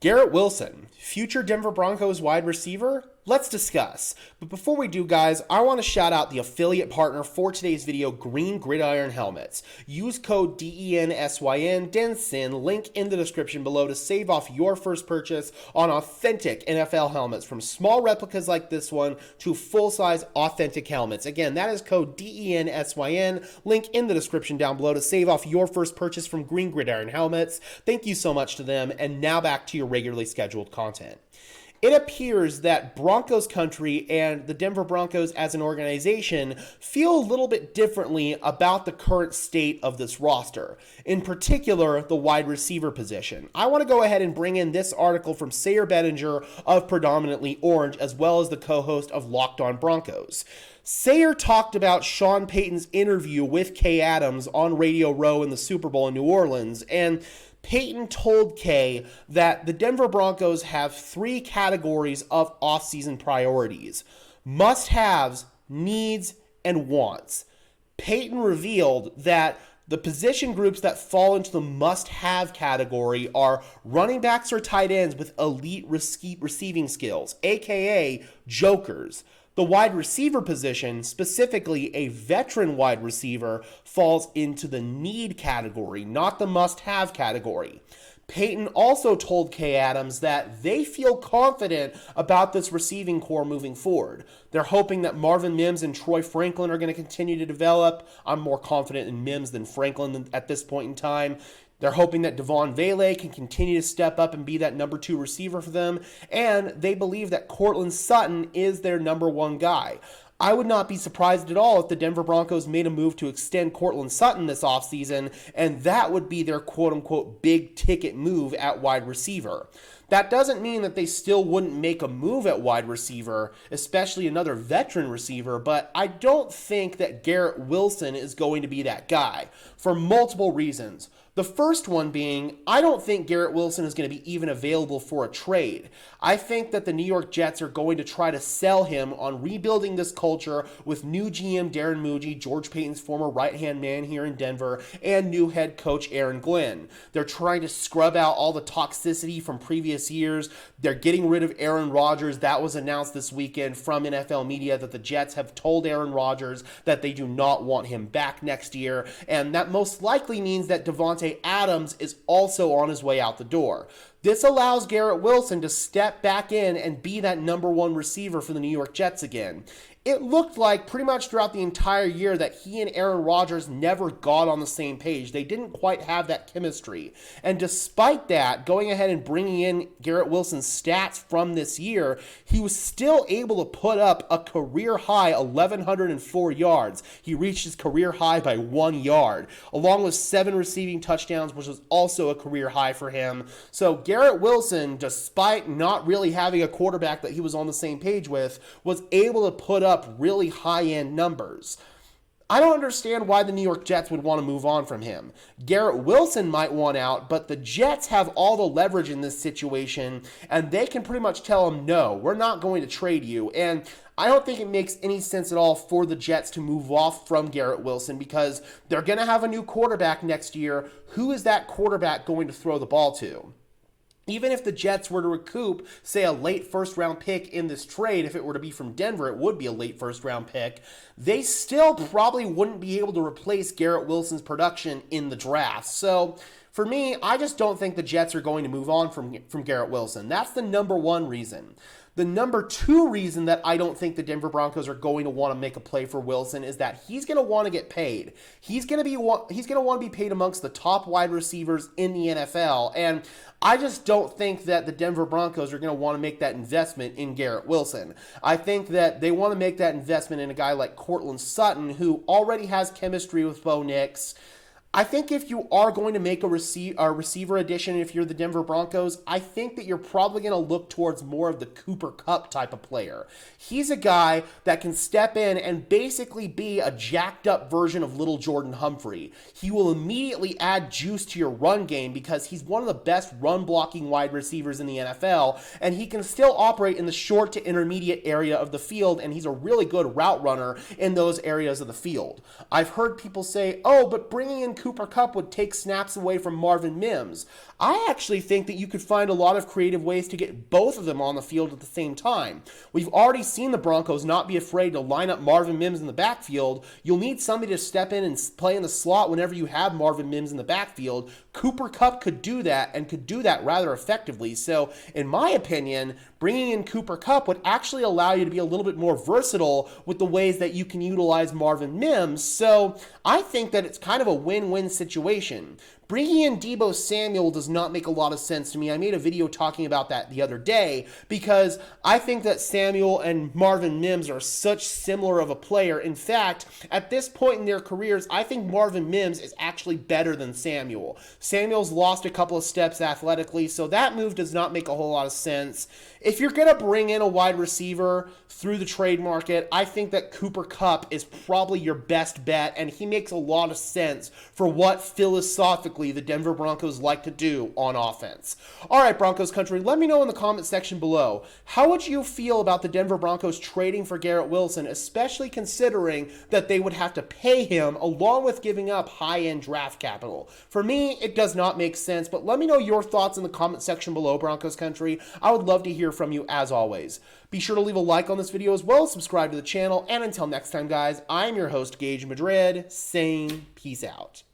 Garrett Wilson, future Denver Broncos wide receiver? Let's discuss. But before we do, guys, I want to shout out the affiliate partner for today's video, Green Gridiron Helmets. Use code DENSYN, DENSYN, link in the description below to save off your first purchase on authentic NFL helmets, from small replicas like this one to full-size authentic helmets. Again, that is code DENSYN, link in the description down below to save off your first purchase from Green Gridiron Helmets. Thank you so much to them, and now back to your regularly scheduled content. It appears that Broncos country and the Denver Broncos as an organization feel a little bit differently about the current state of this roster, in particular the wide receiver position. I want to go ahead and bring in this article from Sayer Bettinger of Predominantly Orange, as well as the co-host of Locked On Broncos. Sayer talked about Sean Payton's interview with Kay Adams on Radio Row in the Super Bowl in New Orleans, and Payton told Kay that the Denver Broncos have three categories of offseason priorities: must-haves, needs, and wants. Payton revealed that the position groups that fall into the must-have category are running backs or tight ends with elite receiving skills, aka jokers. The wide receiver position, specifically a veteran wide receiver, falls into the need category, not the must-have category. Payton also told Kay Adams that they feel confident about this receiving core moving forward. They're hoping that Marvin Mims and Troy Franklin are going to continue to develop. I'm more confident in Mims than Franklin at this point in time. They're hoping that Devon Vele can continue to step up and be that number 2 receiver for them, and they believe that Courtland Sutton is their number 1 guy. I would not be surprised at all if the Denver Broncos made a move to extend Courtland Sutton this offseason, and that would be their quote-unquote big-ticket move at wide receiver. That doesn't mean that they still wouldn't make a move at wide receiver, especially another veteran receiver, but I don't think that Garrett Wilson is going to be that guy, for multiple reasons. The first one being, I don't think Garrett Wilson is going to be even available for a trade. I think that the New York Jets are going to try to sell him on rebuilding this culture with new GM Darren Muji, George Payton's former right-hand man here in Denver, and new head coach Aaron Glenn. They're trying to scrub out all the toxicity from previous years. They're getting rid of Aaron Rodgers. That was announced this weekend from NFL media that the Jets have told Aaron Rodgers that they do not want him back next year, and that most likely means that Davante Adams is also on his way out the door. This allows Garrett Wilson to step back in and be that number 1 receiver for the New York Jets again. It looked like pretty much throughout the entire year that he and Aaron Rodgers never got on the same page. They didn't quite have that chemistry. And despite that, going ahead and bringing in Garrett Wilson's stats from this year, he was still able to put up a career-high 1,104 yards. He reached his career high by 1 yard, along with 7 receiving touchdowns, which was also a career high for him. So Garrett Wilson, despite not really having a quarterback that he was on the same page with, was able to put up really high-end numbers. I don't understand why the New York Jets would want to move on from him. Garrett Wilson might want out, but the Jets have all the leverage in this situation, and they can pretty much tell him, no, we're not going to trade you. And I don't think it makes any sense at all for the Jets to move off from Garrett Wilson, because they're going to have a new quarterback next year. Who is that quarterback going to throw the ball to? Even if the Jets were to recoup, say, a late first-round pick in this trade, if it were to be from Denver, it would be a late first-round pick, they still probably wouldn't be able to replace Garrett Wilson's production in the draft. So for me, I just don't think the Jets are going to move on from Garrett Wilson. That's the number 1 reason. The number 2 reason that I don't think the Denver Broncos are going to want to make a play for Wilson is that he's going to want to get paid. He's going to want to be paid amongst the top wide receivers in the NFL, and I just don't think that the Denver Broncos are going to want to make that investment in Garrett Wilson. I think that they want to make that investment in a guy like Courtland Sutton, who already has chemistry with Bo Nix. I think if you are going to make a receiver addition, if you're the Denver Broncos, I think that you're probably going to look towards more of the Cooper Kupp type of player. He's a guy that can step in and basically be a jacked up version of little Jordan Humphrey. He will immediately add juice to your run game because he's one of the best run blocking wide receivers in the NFL, and he can still operate in the short to intermediate area of the field, and he's a really good route runner in those areas of the field. I've heard people say, oh, but bringing in Cooper Kupp would take snaps away from Marvin Mims. I actually think that you could find a lot of creative ways to get both of them on the field at the same time. We've already seen the Broncos not be afraid to line up Marvin Mims in the backfield. You'll need somebody to step in and play in the slot whenever you have Marvin Mims in the backfield. Cooper Kupp could do that and could do that rather effectively. So, in my opinion, bringing in Cooper Kupp would actually allow you to be a little bit more versatile with the ways that you can utilize Marvin Mims. So, I think that it's kind of a win-win situation. Bringing in Deebo Samuel does not make a lot of sense to me. I made a video talking about that the other day because I think that Samuel and Marvin Mims are such similar of a player. In fact, at this point in their careers, I think Marvin Mims is actually better than Samuel. Samuel's lost a couple of steps athletically, so that move does not make a whole lot of sense. If you're going to bring in a wide receiver through the trade market, I think that Cooper Kupp is probably your best bet, and he makes a lot of sense for what philosophically the Denver Broncos like to do on offense. All right, Broncos country, let me know in the comment section below. How would you feel about the Denver Broncos trading for Garrett Wilson, especially considering that they would have to pay him along with giving up high-end draft capital? For me, it does not make sense, but let me know your thoughts in the comment section below, Broncos country. I would love to hear from you as always. Be sure to leave a like on this video as well, subscribe to the channel, and until next time, guys, I'm your host, Gage Madrid, saying peace out.